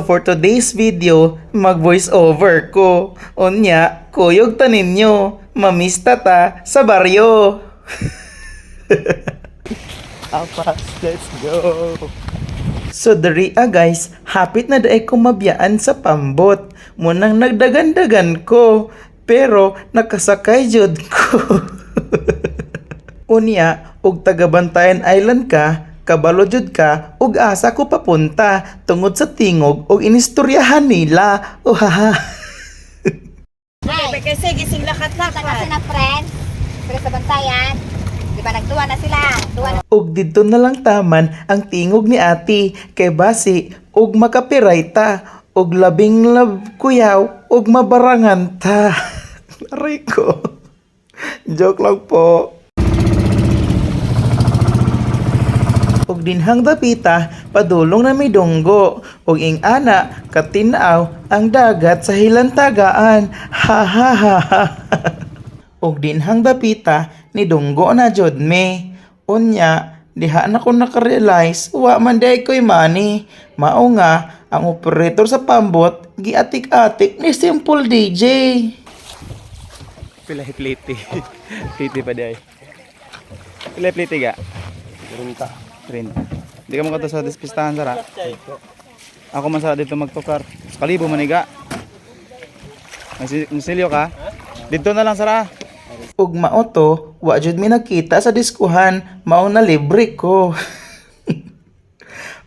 So for today's video, mag-voice over ko. Unya, kuyog ta ninyo, mamista ta sa baryo. Apas, let's go. So diri guys, hapit na daay ko mabiyaan sa pambot. Munang nagdagan-dagan ko, pero nakasakay jud ko. Unya, og taga-Bantayan Island ka, kabalo jud ka, ug asa ko papunta, tungod sa tingog og inistoryahan nila. Ohaha. Ay, kasi gising lakat na Kasi na friends, pero sa Bantayan, di ba nagtuwa na sila? Tuwa na. Og dito na lang taman ang tingog ni ati, kay basi og makapiray ta, og labing lab kuyaw, og mabarangan ta. Aray ko. Joke lang po. Og dinhang dapita, padulong na may dunggo. Og ing ana, katinaw ang dagat sa hilantagaan. Ha ha ha ha. Og dinhang dapita, ni dunggo na jud me. Unya, diha na ko nakarealize, wa man day ko'y money. Mao nga, ang operator sa pambot, giatik-atik ni Simple DJ. Pilay pliti. Pliti pa day. Pilay pliti ga? 30. Hindi ka makata sa despistahan sara. Ako man sara dito magtukar. Sa kalibo maniga. Nagsilyo ka? Dito na lang sara. Ug mao to, wa jud mi nakita sa diskuhan, mao na libre ko.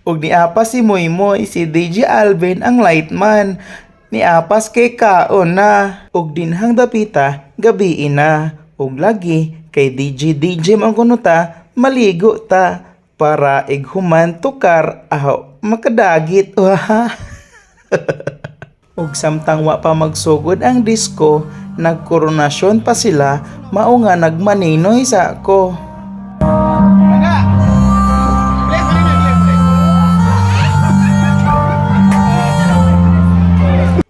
Ug niapas si Moymoy, si DJ Alvin ang lightman. Niapas kay kaon na. Ug dinhang dapita, gabi na. Ug lagi kay DJ man kuno ta, maligo ta para ighuman tukar aho makadagit. Ug samtang wa pa magsugod ang disco, nagkoronasyon pa sila, mao nga nagmaninoy sa ako.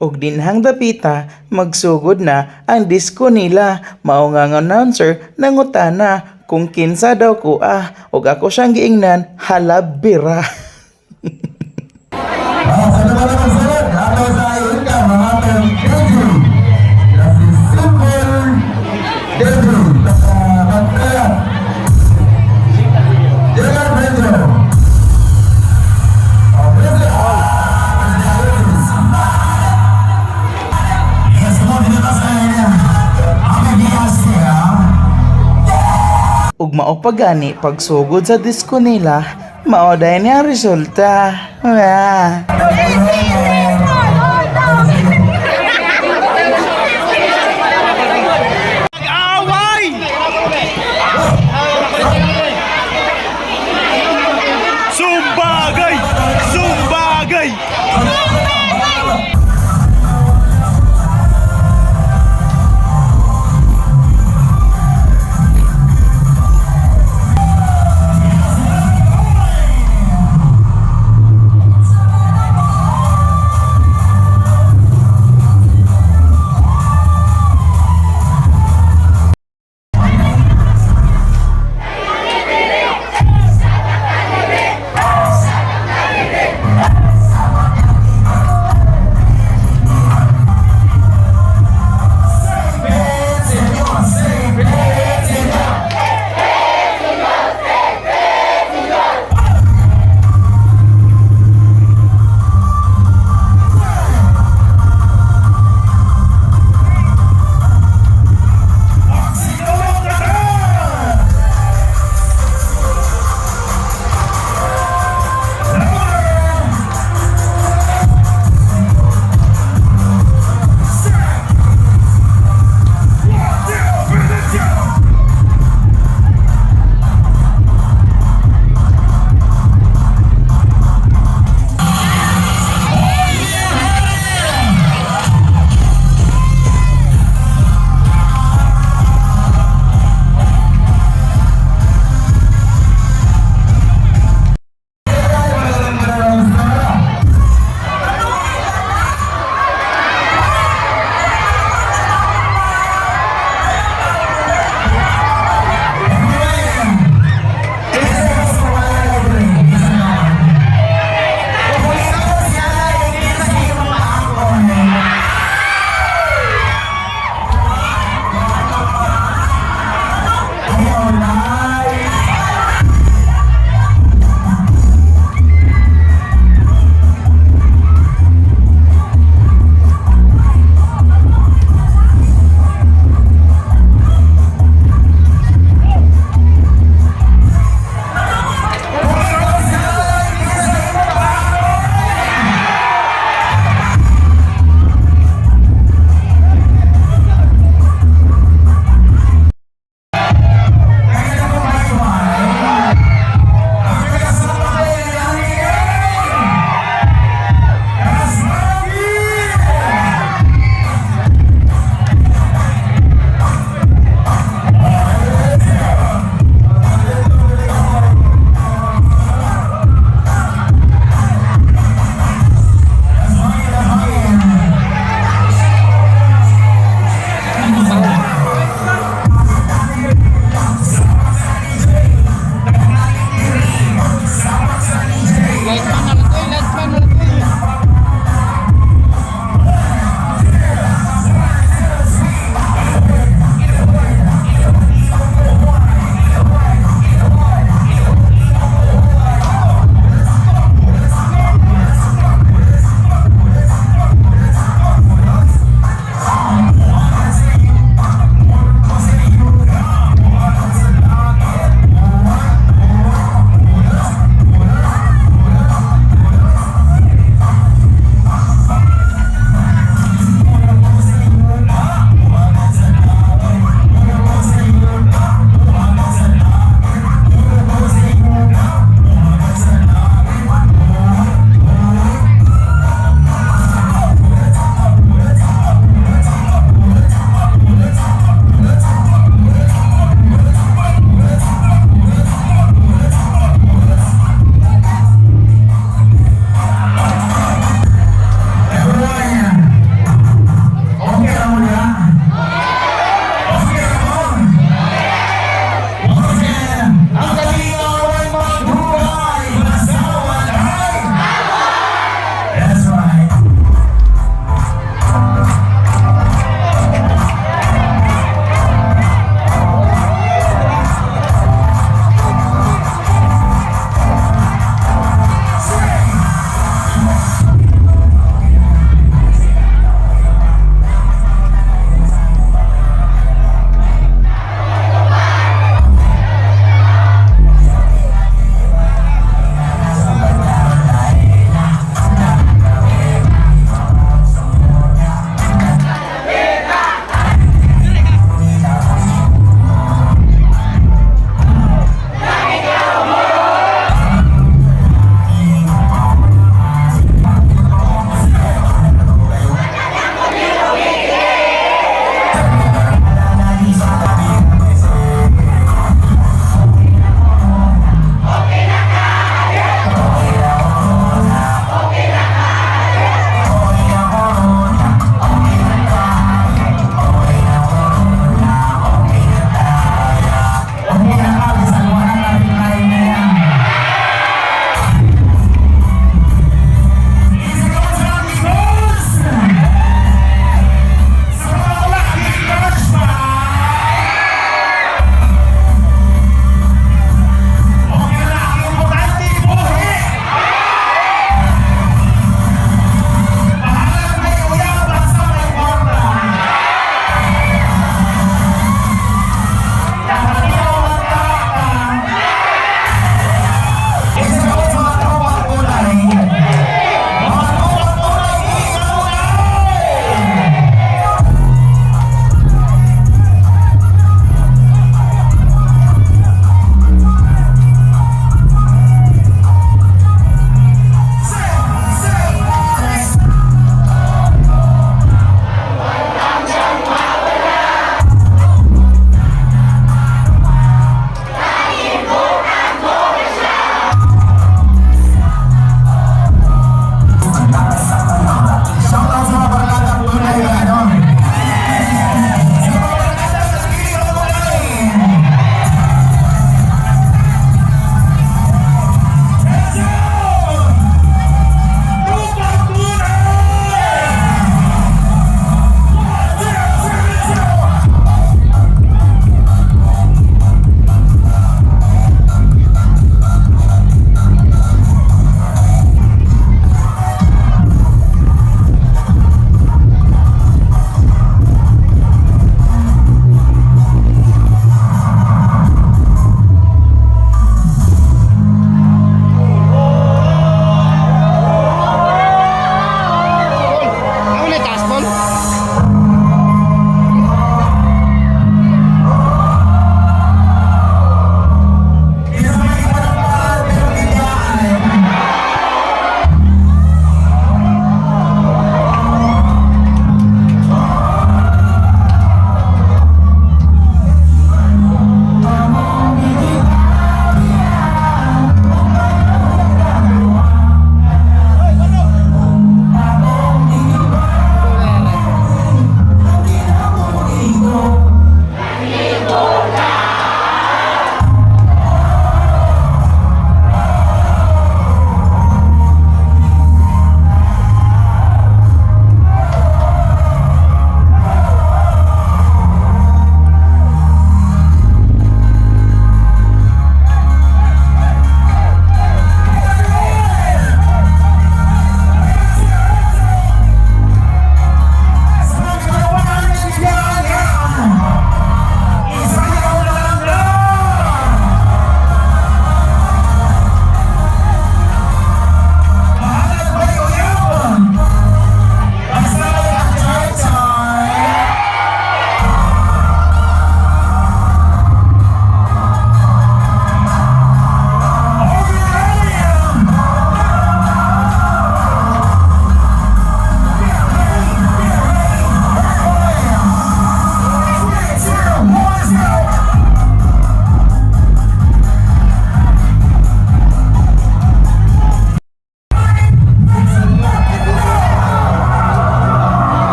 Og dinhang dapita, magsugod na ang disco nila, mao nga ang announcer nangutana kung kinsa daw ko og ako siyang giingnan, halabira. Ug mao pa gani pagsugod sa disco nila, mao dayon ang resulta.